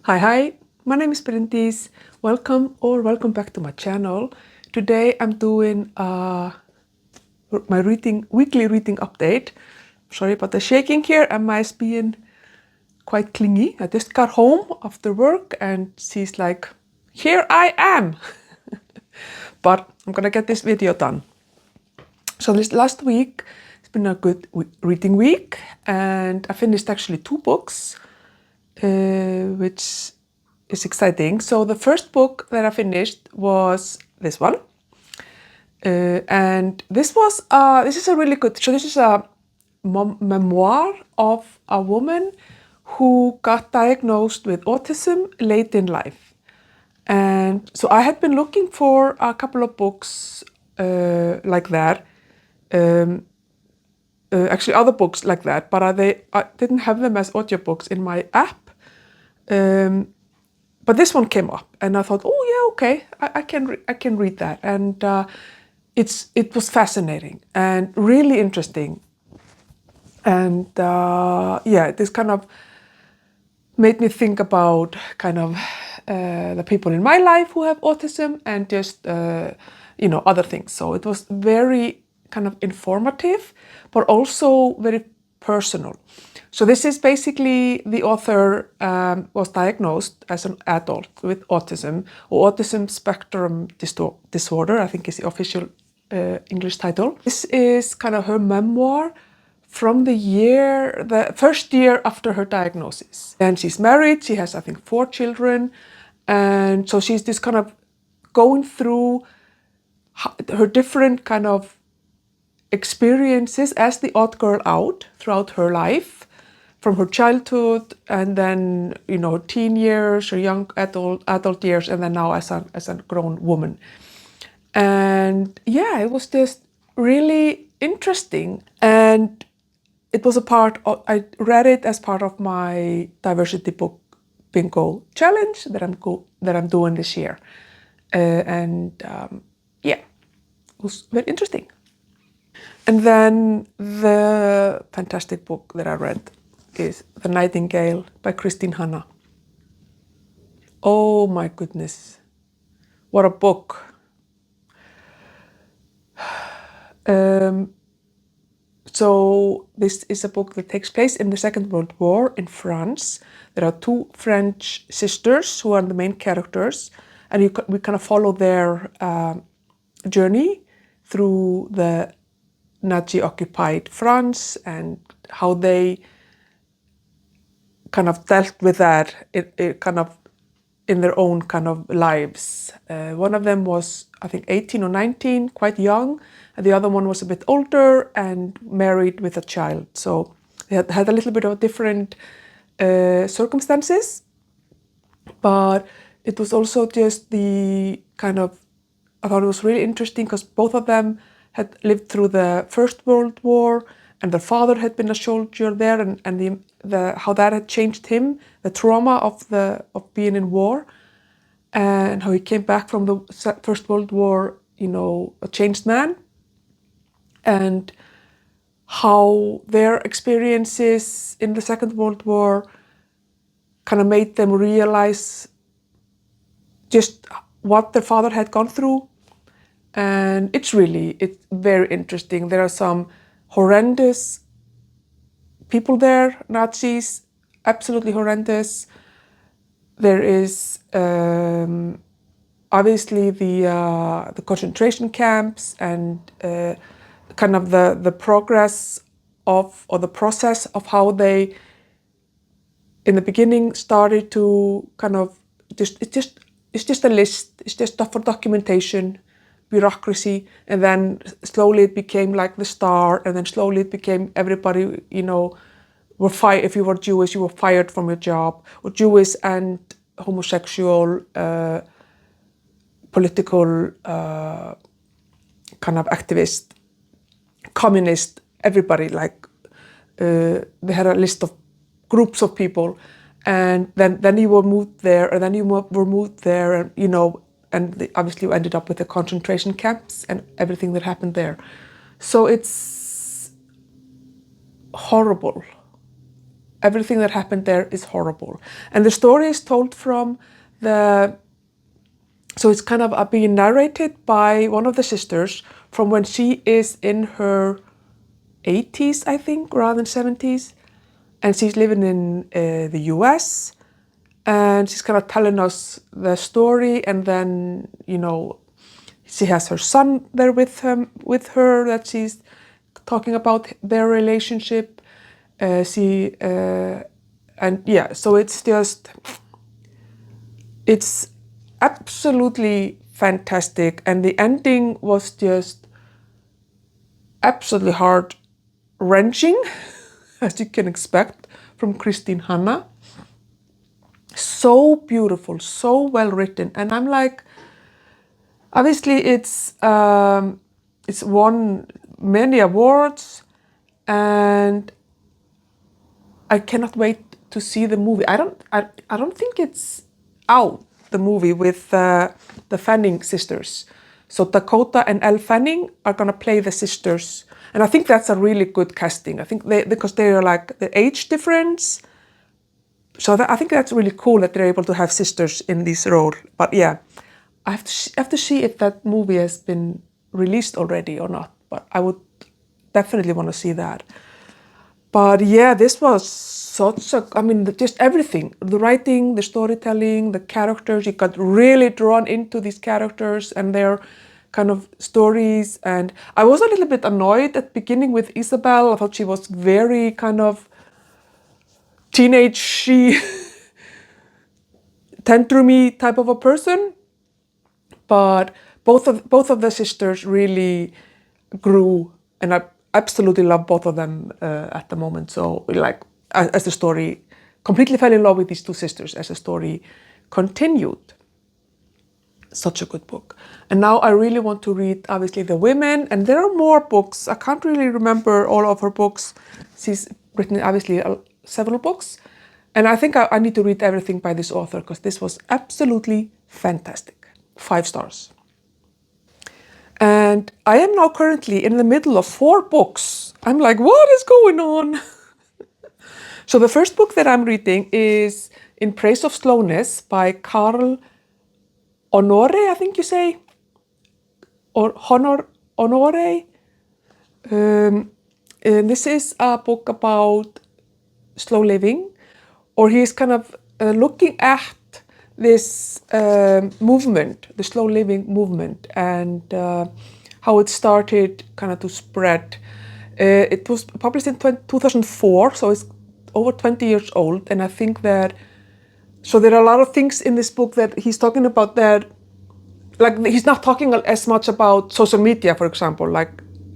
Hi, my name is Bryndís. Welcome back to my channel. Today I'm doing my weekly reading update. Sorry about the shaking here and my being quite clingy. I just got home after work and she's like, here I am. But I'm gonna get this video done. So this last week, it's been a good reading week and I finished actually 2 books, which is exciting. So the first book that I finished was this one. And this is a really good, so this is a memoir of a woman who got diagnosed with autism late in life. And so I had been looking for a couple of books like that. Actually other books like that, but I didn't have them as audiobooks in my app. But this one came up and I thought, oh yeah, okay, I can read that. And it was fascinating and really interesting. And yeah, this kind of made me think about kind of the people in my life who have autism and just, other things. So it was very kind of informative, but also very personal. So this is basically the author was diagnosed as an adult with autism, or autism spectrum disorder, I think is the official English title. This is kind of her memoir from the first year after her diagnosis. And she's married, she has I think 4 children, and so she's just kind of going through her different kind of experiences as the odd girl out throughout her life, from her childhood and then her teen years, her young adult years, and then now as a grown woman. And yeah, it was just really interesting, and it was I read it as part of my diversity book bingo challenge that I'm doing this year, yeah, it was very interesting. And then the fantastic book that I read is The Nightingale by Kristin. Oh my goodness, what a book. So this is a book that takes place in the Second World War in France. There are 2 French sisters who are the main characters, and we kind of follow their journey through the Nazi-occupied France and how they kind of dealt with that it kind of in their own kind of lives. One of them was, I think, 18 or 19, quite young, and the other one was a bit older and married with a child. So they had a little bit of different circumstances, but it was also just the kind of, I thought it was really interesting because both of them had lived through the First World War, and their father had been a soldier there, and how that had changed him, the trauma of being in war, and how he came back from the First World War, a changed man, and how their experiences in the Second World War kind of made them realize just what their father had gone through. And it's very interesting. There are some horrendous people there, Nazis, absolutely horrendous. There is obviously the concentration camps and kind of the progress of, or the process of how they in the beginning started to kind of it's just a list, it's just stuff for documentation, bureaucracy, and then slowly it became like the star, and then slowly it became everybody, were fired. If you were Jewish, you were fired from your job, or Jewish and homosexual, political kind of activist, communist, everybody, like they had a list of groups of people, and then you were moved there, and then you were moved there, and and obviously you ended up with the concentration camps and everything that happened there. So it's horrible. everything that happened there is horrible. And the story is told from so it's kind of being narrated by one of the sisters from when she is in her 80s, I think, rather than 70s. And she's living in the US. And she's kind of telling us the story. And then, she has her son there with her that she's talking about their relationship. So it's absolutely fantastic. And the ending was just absolutely heart-wrenching, as you can expect from Kristin Hanna. So beautiful, so well written. And I'm like, obviously it's won many awards, and I cannot wait to see the movie. I don't think it's out, the movie with the Fanning sisters. So Dakota and Elle Fanning are gonna play the sisters, and I think that's a really good casting. I think because they are like the age difference. So I think that's really cool that they're able to have sisters in this role. But yeah, I have to see if that movie has been released already or not. But I would definitely want to see that. But yeah, this was just everything. The writing, the storytelling, the characters. You got really drawn into these characters and their kind of stories. And I was a little bit annoyed at the beginning with Isabel. I thought she was very kind of teenage-y, tantrumy type of a person. But both of the sisters really grew, and I absolutely love both of them at the moment. So as the story, completely fell in love with these two sisters as the story continued. Such a good book. And now I really want to read, obviously, The Women, and there are more books. I can't really remember all of her books. She's written, obviously, several books. And I think I need to read everything by this author, because this was absolutely fantastic. 5 stars. And I am now currently in the middle of 4 books. I'm like, what is going on? So the first book that I'm reading is In Praise of Slowness by Honoré, I think you say, or Honoré. And this is a book about slow living, or he's kind of looking at this movement, the slow living movement, and how it started kind of to spread. It was published in 2004, so it's over 20 years old. And I think that, so there are a lot of things in this book that he's talking about that, like he's not talking as much about social media, for example. Like,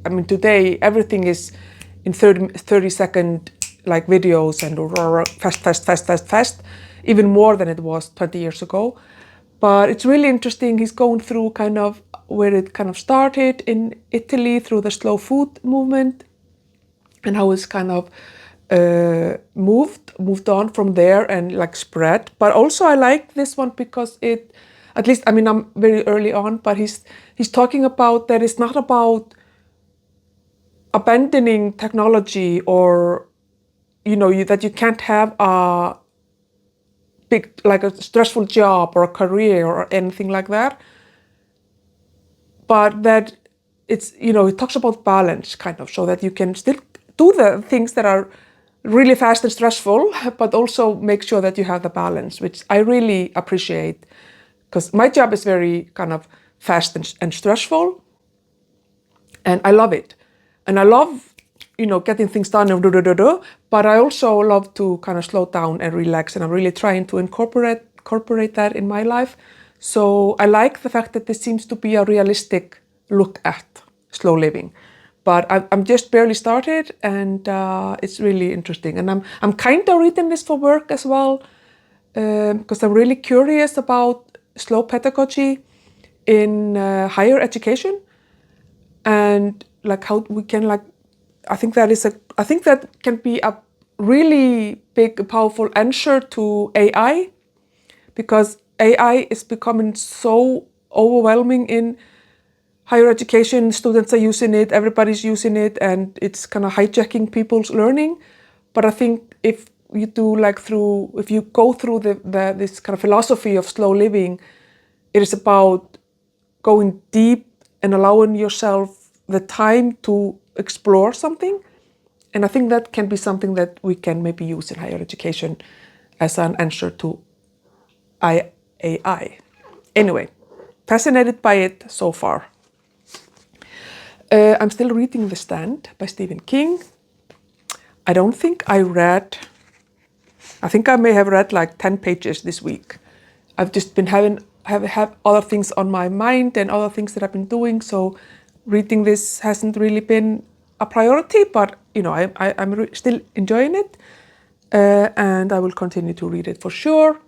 I mean, today everything is in 30-second like videos and fast, even more than it was 20 years ago. But it's really interesting. He's going through kind of where it kind of started in Italy through the slow food movement, and how it's kind of moved on from there and like spread. But also I like this one because it, at least, I mean, I'm very early on, but he's talking about that it's not about abandoning technology, or that you can't have a big, like a stressful job or a career or anything like that, but that it's, it talks about balance, kind of, so that you can still do the things that are really fast and stressful, but also make sure that you have the balance, which I really appreciate, because my job is very kind of fast and stressful, and I love it. And I love, getting things done and but I also love to kind of slow down and relax, and I'm really trying to incorporate that in my life. So I like the fact that this seems to be a realistic look at slow living. But I'm just barely started, and it's really interesting. And I'm kind of reading this for work as well, because I'm really curious about slow pedagogy in higher education, and like how we can I think that can be a really big, powerful answer to AI, because AI is becoming so overwhelming in higher education. Students are using it, everybody's using it, and it's kind of hijacking people's learning. But I think if you do like if you go through this kind of philosophy of slow living, it is about going deep and allowing yourself the time to explore something. And I think that can be something that we can maybe use in higher education as an answer to IAI. Anyway, fascinated by it so far. I'm still reading The Stand by Stephen King. I don't think I think I may have read like 10 pages this week. I've just been have other things on my mind and other things that I've been doing, so reading this hasn't really been a priority, but you know, I'm still enjoying it, and I will continue to read it for sure.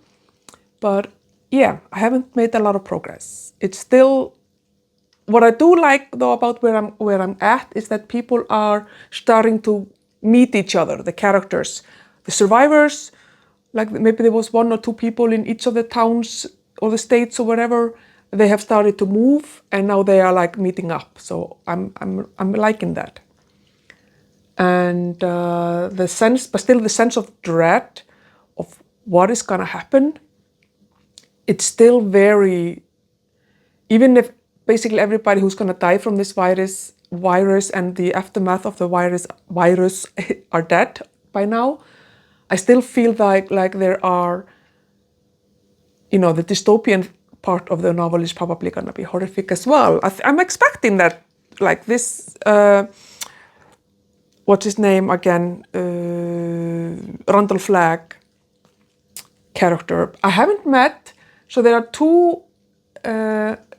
But yeah, I haven't made a lot of progress. It's still, what I do like though about where I'm at is that people are starting to meet each other, the characters, the survivors. Like maybe there was 1 or 2 people in each of the towns or the states or whatever. They have started to move, and now they are like meeting up. So I'm liking that. And the sense of dread of what is gonna happen, it's still very, even if basically everybody who's gonna die from this virus and the aftermath of the virus are dead by now, I still feel like there are, you know, the dystopian part of the novel is probably gonna be horrific as well. I'm expecting that, like this, what's his name again? Randall Flagg character. I haven't met, so there are 2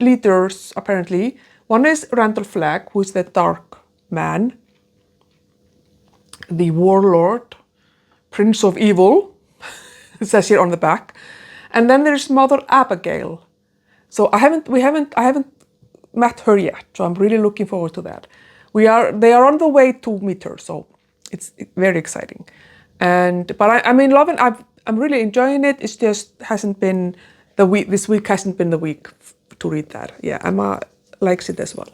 leaders apparently. One is Randall Flagg, who is the dark man, the warlord, Prince of Evil, it says here on the back. And then there's Mother Abigail. So I haven't met her yet, so I'm really looking forward to that. They are on the way to meet her, so it's very exciting. But I'm in love, and I'm really enjoying it. It just hasn't been the week. This week hasn't been the week to read that. Yeah, Emma likes it as well.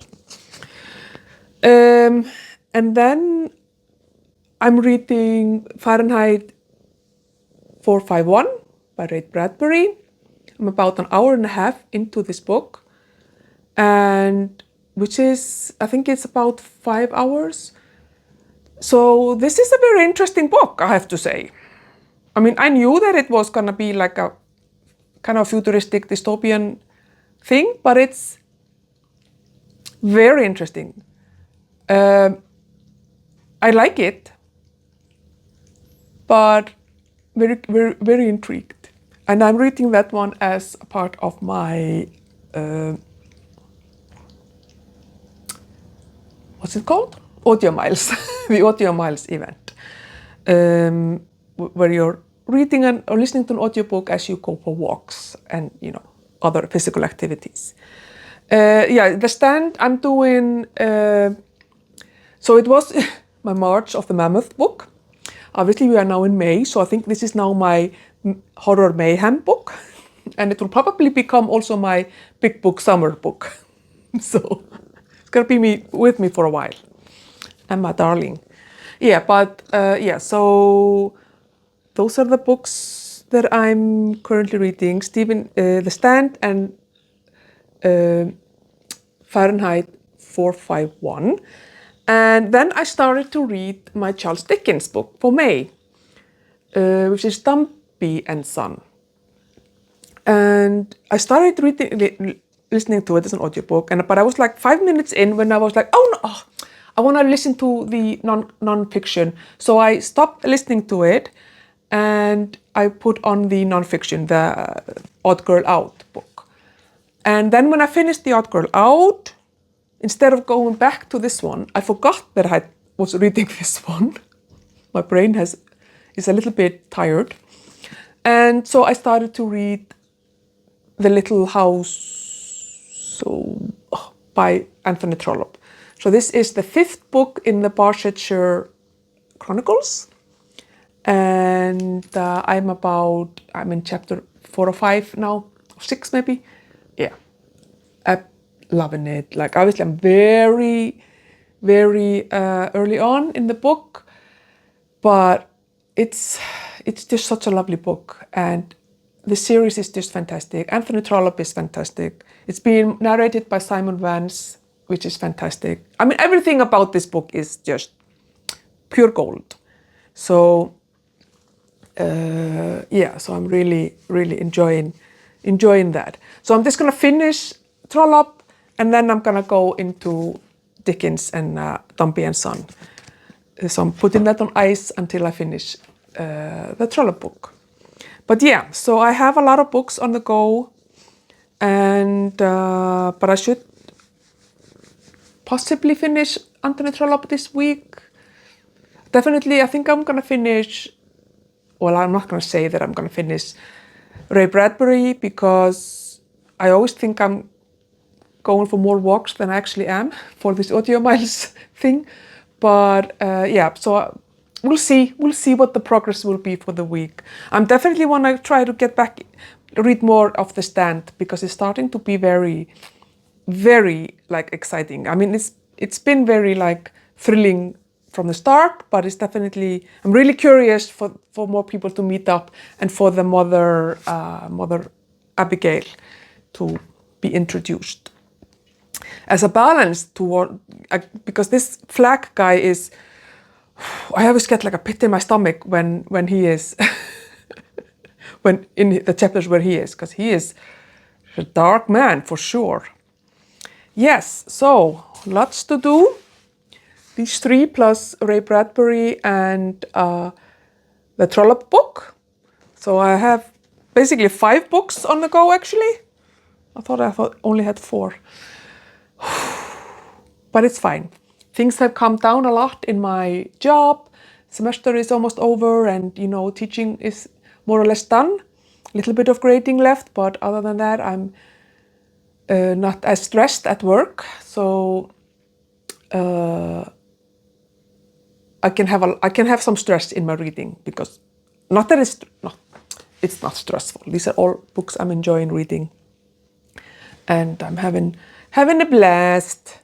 And then I'm reading Farenheit 451 by Ray Bradbury. I'm about an hour and a half into this book, and which is, I think it's about 5 hours. So this is a very interesting book, I have to say. I mean, I knew that it was gonna be like a kind of futuristic dystopian thing, but it's very interesting. I like it, but very, very, very intrigued. And I'm reading that one as a part of my, what's it called? Audio Miles, the Audio Miles event, where you're reading or listening to an audiobook as you go for walks and, you know, other physical activities. Yeah, The Stand I'm doing, so it was my March of the Mammoth book. Obviously we are now in May, so I think this is now my horror mayhem book, and it will probably become also my big book summer book. So it's gonna be with me for a while. Emma, darling. Yeah, but yeah, so those are the books that I'm currently reading. The Stand and Farenheit 451. And then I started to read my Charles Dickens book for May, which is Dombey and Son. And I started listening to it as an audiobook, but I was like 5 minutes in when I was like, oh no, I want to listen to the non-fiction. So I stopped listening to it and I put on the non-fiction, the Odd Girl Out book. And then when I finished the Odd Girl Out, instead of going back to this one, I forgot that I was reading this one. My brain is a little bit tired. And so I started to read The Little House by Anthony Trollope. So this is the 5th book in the Barsetshire Chronicles. And I'm in chapter 4 or 5 now, or 6 maybe. Yeah, I'm loving it. Like obviously I'm very, very early on in the book, but it's it's just such a lovely book, and the series is just fantastic. Anthony Trollope is fantastic. It's been narrated by Simon Vance, which is fantastic. I mean, everything about this book is just pure gold. So so I'm really, really enjoying that. So I'm just gonna finish Trollope, and then I'm gonna go into Dickens and Dombey and Son. So I'm putting that on ice until I finish the Trollope book. But yeah, so I have a lot of books on the go, and but I should possibly finish Anthony Trollope this week. Definitely, I think I'm gonna finish. Well, I'm not gonna say that I'm gonna finish Ray Bradbury, because I always think I'm going for more walks than I actually am for this audio miles thing. But so we'll see what the progress will be for the week. I'm definitely want to try to get back, read more of The Stand, because it's starting to be very, very like exciting. I mean, it's been very like thrilling from the start, but it's definitely, I'm really curious for more people to meet up, and for the mother Abigail to be introduced as a balance toward, because this Flag guy is, I always get like a pit in my stomach when he is when in the chapters where he is, because he is a dark man for sure. Yes, so lots to do. These three plus Ray Bradbury and the Trollope book. So I have basically 5 books on the go actually. I thought only had 4. But it's fine. Things have calmed down a lot in my job. Semester is almost over, and teaching is more or less done. A little bit of grading left, but other than that, I'm not as stressed at work. So I can have some stress in my reading, because not that it's not stressful. These are all books I'm enjoying reading, and I'm having a blast.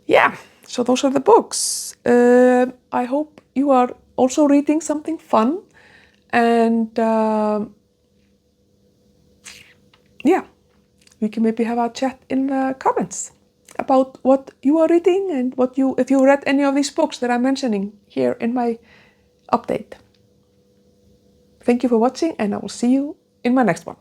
Yeah, so those are the books. I hope you are also reading something fun, and we can maybe have a chat in the comments about what you are reading, and if you read any of these books that I'm mentioning here in my update. Thank you for watching, and I will see you in my next one.